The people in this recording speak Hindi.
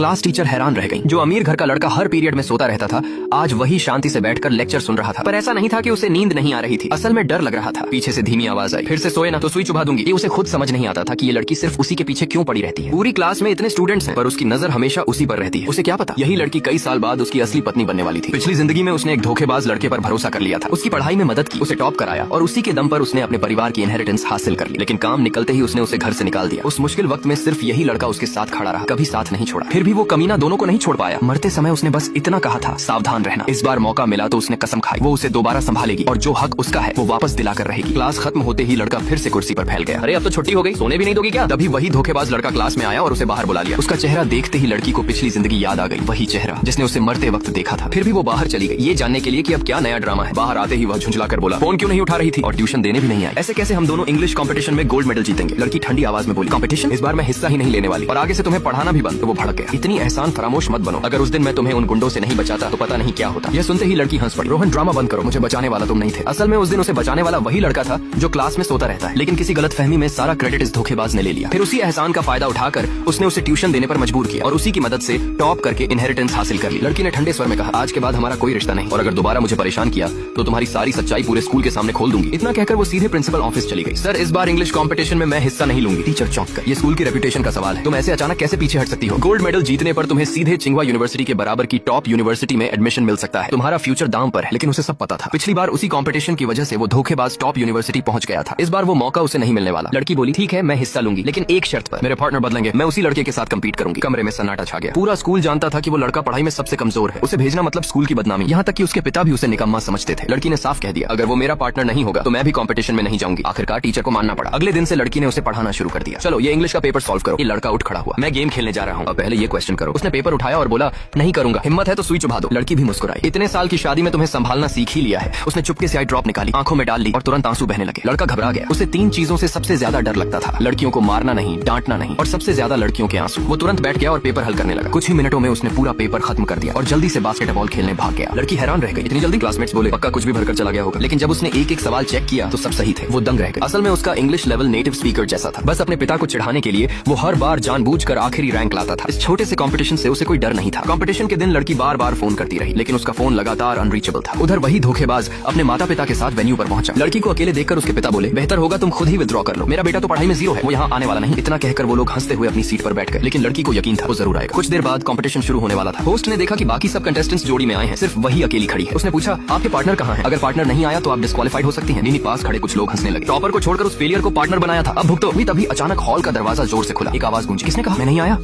क्लास टीचर हैरान रह गई। जो अमीर घर का लड़का हर पीरियड में सोता रहता था, आज वही शांति से बैठकर लेक्चर सुन रहा था। पर ऐसा नहीं था कि उसे नींद नहीं आ रही थी, असल में डर लग रहा था। पीछे से धीमी आवाज आई, फिर से सोए ना तो सुई चुभा दूंगी। ये उसे खुद समझ नहीं आता था कि ये लड़की सिर्फ उसी के पीछे क्यों पड़ी रहती है। पूरी क्लास में इतने स्टूडेंट्स हैं, पर उसकी नजर हमेशा उसी पर रहती है। उसे क्या पता, यही लड़की कई साल बाद उसकी असली पत्नी बनने वाली थी। पिछली जिंदगी में उसने एक धोखेबाज लड़के पर भरोसा कर लिया था, उसकी पढ़ाई में मदद की, उसे टॉप कराया और उसी के दम पर उसने अपने परिवार की इनहेरिटेंस हासिल कर ली। लेकिन काम निकलते ही उसने उसे घर से निकाल दिया। उस मुश्किल वक्त में सिर्फ यही लड़का उसके साथ खड़ा रहा, कभी साथ नहीं छोड़ा। फिर भी वो कमीना दोनों को नहीं छोड़ पाया। मरते समय उसने बस इतना कहा था, सावधान रहना। इस बार मौका मिला तो उसने कसम खाई, वो उसे दोबारा संभालेगी और जो हक उसका है वो वापस दिलाकर रहेगी। क्लास खत्म होते ही लड़का फिर से कुर्सी पर फैल गया। अरे अब तो छुट्टी हो गई, सोने भी नहीं दोगी क्या? तभी वही धोखेबाज लड़का क्लास में आया और उसे बाहर बुला लिया। उसका चेहरा देखते ही लड़की को पिछली जिंदगी याद आ गई, वही चेहरा जिसने उसे मरते वक्त देखा था। फिर भी वो बाहर चली गई, ये जानने के लिए कि अब क्या नया ड्रामा है। बाहर आते ही वह झुंझलाकर बोला, फोन क्यों नहीं उठा रही थी और ट्यूशन देने भी नहीं आई। ऐसे कैसे हम दोनों इंग्लिश कंपटीशन में गोल्ड मेडल जीतेंगे? लड़की ठंडी आवाज में बोली, कंपटीशन? इस बार मैं हिस्सा ही नहीं लेने वाली और आगे से तुम्हें पढ़ाना भी बंद। तो वो भड़क गया, इतनी एहसान फरामोश मत बनो, अगर उस दिन मैं तुम्हें उन गुंडों से नहीं बचाता तो पता नहीं क्या होता। यह सुनते ही लड़की हंस पड़ी। रोहन ड्रामा बंद करो, मुझे बचाने वाला तुम नहीं थे। असल में उस दिन उसे बचाने वाला वही लड़का था जो क्लास में सोता रहता है, लेकिन किसी गलतफहमी में सारा क्रेडिट इस धोखेबाज ने ले लिया। फिर उसी एहसान का फायदा उठाकर उसने उसे ट्यूशन देने पर मजबूर किया और उसी की मदद से टॉप करके इनहेरिटेंस हासिल कर ली। लड़की ने ठंडे स्वर में कहा, आज के बाद हमारा कोई रिश्ता नहीं और अगर दोबारा मुझे परेशान किया तो तुम्हारी सारी सच्चाई पूरे स्कूल के सामने खोल दूंगी। इतना कहकर वो सीधे प्रिंसिपल ऑफिस चली गई। सर, इस बार इंग्लिश कंपटीशन में मैं हिस्सा नहीं लूंगी। टीचर चौंक कर, ये स्कूल की रेपुटेशन का सवाल है, तुम ऐसे अचानक कैसे पीछे हट सकती हो? गोल्ड मेडल जीतने पर तुम्हें सीधे चिंगवा यूनिवर्सिटी के बराबर की टॉप यूनिवर्सिटी में एडमिशन मिल सकता है। तुम्हारा फ्यूचर दांव पर है। लेकिन उसे सब पता था, पिछली बार उसी कंपटीशन की वजह से वो धोखेबाज टॉप यूनिवर्सिटी पहुंच गया था। इस बार वो मौका उसे नहीं मिलने वाला। लड़की बोली, ठीक है मैं हिस्सा लूंगी, लेकिन एक शर्त पर। मेरे पार्टनर बदलेंगे, मैं उसी लड़के के साथ कम्पीट करूंगी। कमरे में सन्नाटा छा गया। पूरा स्कूल जानता था कि वो लड़का पढ़ाई में सबसे कमजोर है, उसे भेजना मतलब स्कूल की बदनामी। यहाँ तक कि उसके पिता भी उसे निकम्मा समझते थे। लड़की ने साफ कह दिया, अगर वो मेरा पार्टनर नहीं होगा तो मैं भी कंपटीशन में नहीं जाऊंगी। आखिरकार टीचर को मानना पड़ा। अगले दिन से लड़की ने उसे पढ़ाना शुरू कर दिया। चलो ये इंग्लिश का पेपर सॉल्व करो। ये लड़का उठ खड़ा हुआ, मैं गेम खेलने जा रहा हूँ, अब पहले ये क्वेश्चन करो। उसने पेपर उठाया और बोला, नहीं करूंगा, हिम्मत है तो सुई चुभा दो। लड़की भी मुस्कुराई, इतने साल की शादी में तुम्हें संभालना सीख ही लिया है। उसने चुपके से आई ड्रॉप निकाली, आंखों में डाल ली और तुरंत आंसू बहने लगे। लड़का घबरा गया। उसे 3 चीजों से सबसे ज्यादा डर लगता था, लड़कियों को मारना नहीं, डांटना नहीं और सबसे ज्यादा लड़कियों के आंसू। वो तुरंत बैठ गया और पेपर हल करने लगा। कुछ ही मिनटों में उसने पूरा पेपर खत्म कर दिया और जल्दी से बास्केटबॉल खेलने भाग गया। लड़की हैरान रह गई, इतनी जल्दी? क्लासमेट्स बोले, पक्का कुछ भी भरकर चला गया होगा। लेकिन जब उसने एक एक सवाल चेक किया तो सब सही थे। वो दंग रह गई। असल में उसका इंग्लिश लेवल नेटिव स्पीकर जैसा था। बस अपने पिता को चिढ़ाने के लिए वो हर बार जानबूझकर आखिरी रैंक लाता था। इस छोटे से कंपटीशन से उसे कोई डर नहीं था। कंपटीशन के दिन लड़की बार बार फोन करती रही, लेकिन उसका फोन लगातार अनरीचेबल था। उधर वही धोखेबाज अपने माता पिता के साथ वेन्यू पर पहुंचा। लड़की को अकेले देखकर उसके पिता बोले, बेहतर होगा तुम खुद ही विथड्रॉ कर लो, मेरा बेटा तो पढ़ाई में 0 है, वो यहाँ आने वाला नहीं। इतना कहकर वो लोग हंसते हुए अपनी सीट पर बैठ गए। लेकिन लड़की को यकीन था वो जरूर आएगा। कुछ देर बाद कंपटीशन शुरू होने वाला था। होस्ट ने देखा कि बाकी सब कंटेस्टेंट्स जोड़ी में आए हैं, सिर्फ वही अकेली खड़ी है। उसने पूछा, आपके पार्टनर कहाँ है? अगर पार्टनर नहीं आया तो आप डिस्क्वालीफाइड हो सकती हैं। नीनी पास खड़े कुछ लोग हंसने लगे। टॉपर को छोड़कर उस फेलियर को पार्टनर बनाया था, अब भुगतो। तभी अचानक हॉल का दरवाजा जोर से खुला। एक आवाज गूंजी, किसने कहा मैं नहीं आया?